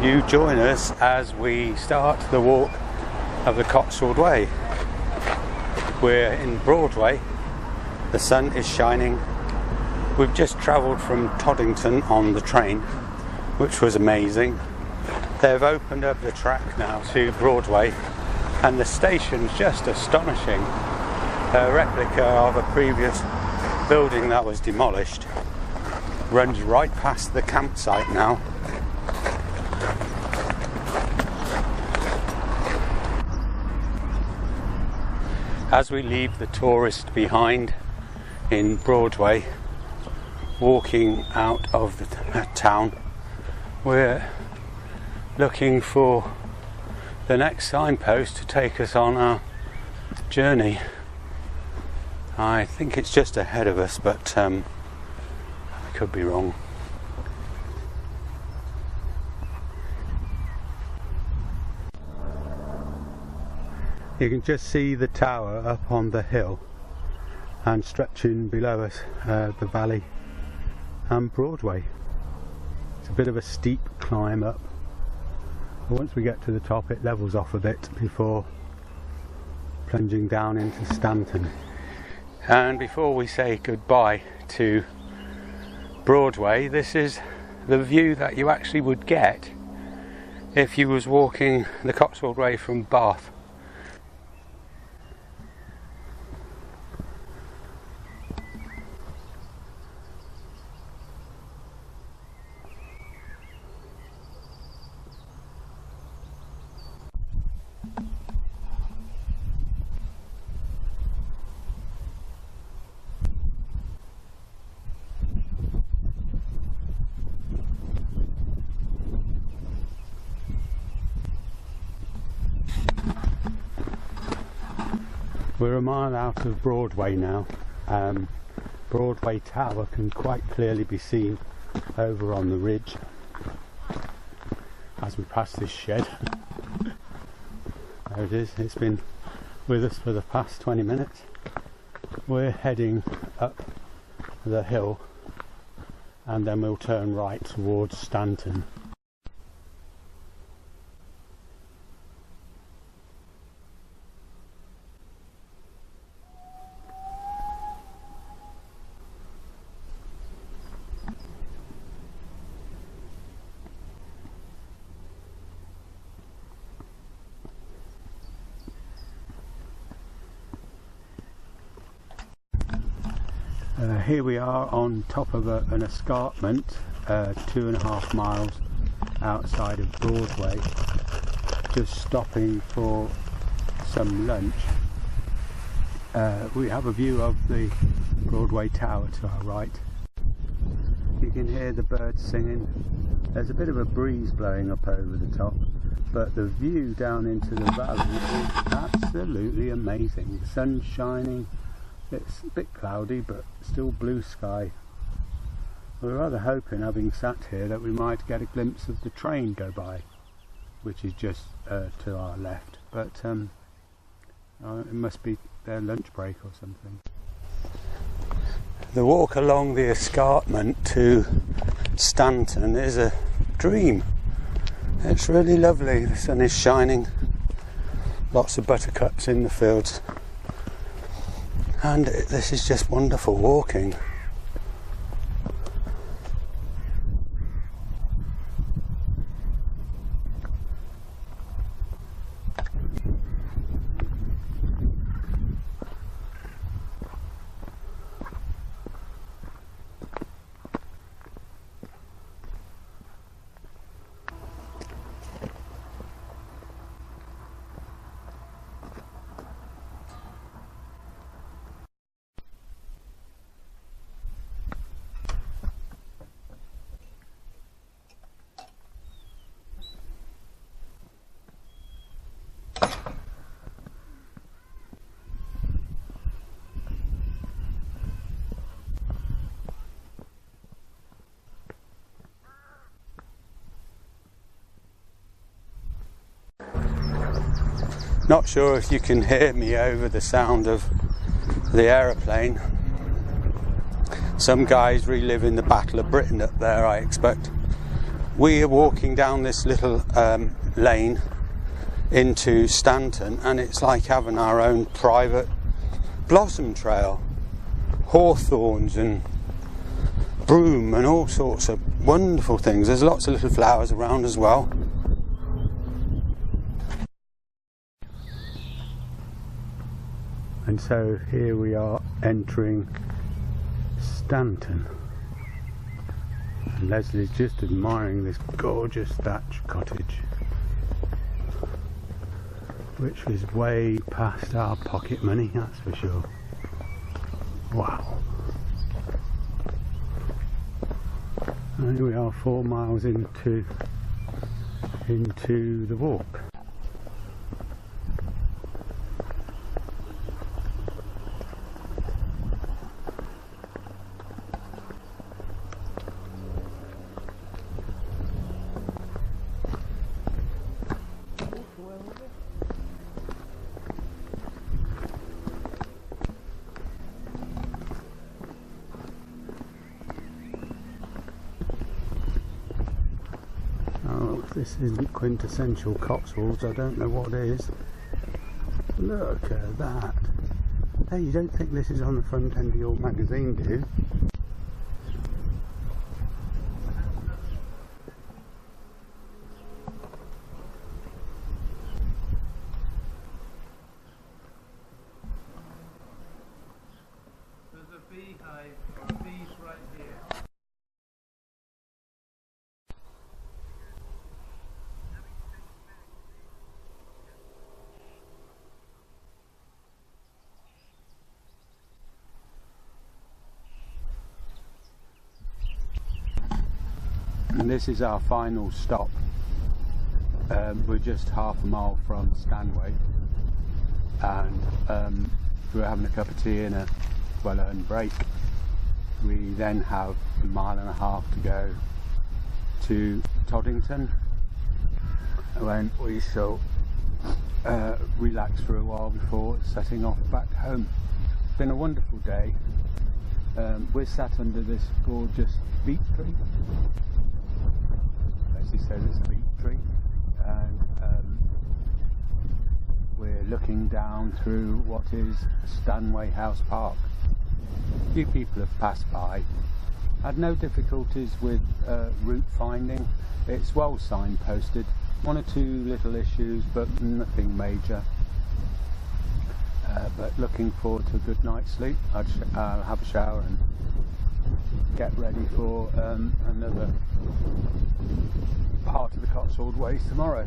you join us as we start the walk of the Cotswold Way. We're in Broadway, the sun is shining. We've just travelled from Toddington on the train, which was amazing. They've opened up the track now to Broadway, and the station's just astonishing. A replica of a previous building that was demolished runs right past the campsite now. As we leave the tourist behind in Broadway, walking out of the town, we're looking for the next signpost to take us on our journey. I think it's just ahead of us, but I could be wrong. You can just see the tower up on the hill, and stretching below us the valley and Broadway. It's a bit of a steep climb up, but once we get to the top it levels off a bit before plunging down into Stanton. And before we say goodbye to Broadway, this is the view that you actually would get if you was walking the Cotswold Way from Bath. We're a mile out of Broadway now. Broadway Tower can quite clearly be seen over on the ridge as we pass this shed. There it is, it's been with us for the past 20 minutes. We're heading up the hill and then we'll turn right towards Stanton. Here we are on top of an escarpment, 2.5 miles outside of Broadway, just stopping for some lunch. We have a view of the Broadway Tower to our right. You can hear the birds singing. There's a bit of a breeze blowing up over the top, but the view down into the valley is absolutely amazing. The sun's shining. It's a bit cloudy, but still blue sky. We're rather hoping, having sat here, that we might get a glimpse of the train go by, which is just to our left, but it must be their lunch break or something. The walk along the escarpment to Stanton is a dream. It's really lovely. The sun is shining, lots of buttercups in the fields. And this is just wonderful walking. Not sure if you can hear me over the sound of the aeroplane. Some guys reliving the Battle of Britain up there, I expect. We are walking down this little lane into Stanton, and it's like having our own private blossom trail. Hawthorns and broom and all sorts of wonderful things. There's lots of little flowers around as well. And so here we are entering Stanton. And Leslie's just admiring this gorgeous thatched cottage, which is way past our pocket money, that's for sure. Wow. And here we are 4 miles into the walk. Oh, if this isn't quintessential Cotswolds, I don't know what is. Look at that. Hey, you don't think this is on the front end of your magazine, do you? There's a beehive or bees right here. And this is our final stop. We're just half a mile from Stanway, and we're having a cup of tea and a well-earned break. We then have 1.5 miles to go to Toddington, when we shall relax for a while before setting off back home. It's been a wonderful day. We're sat under this gorgeous beech tree. Leslie says it's a beech tree, and we're looking down through what is Stanway House Park. A few people have passed by. Had no difficulties with route finding. It's well signposted. 1 or 2 little issues, but nothing major. But looking forward to a good night's sleep. I'll have a shower and get ready for another part of the Cotswold Ways tomorrow.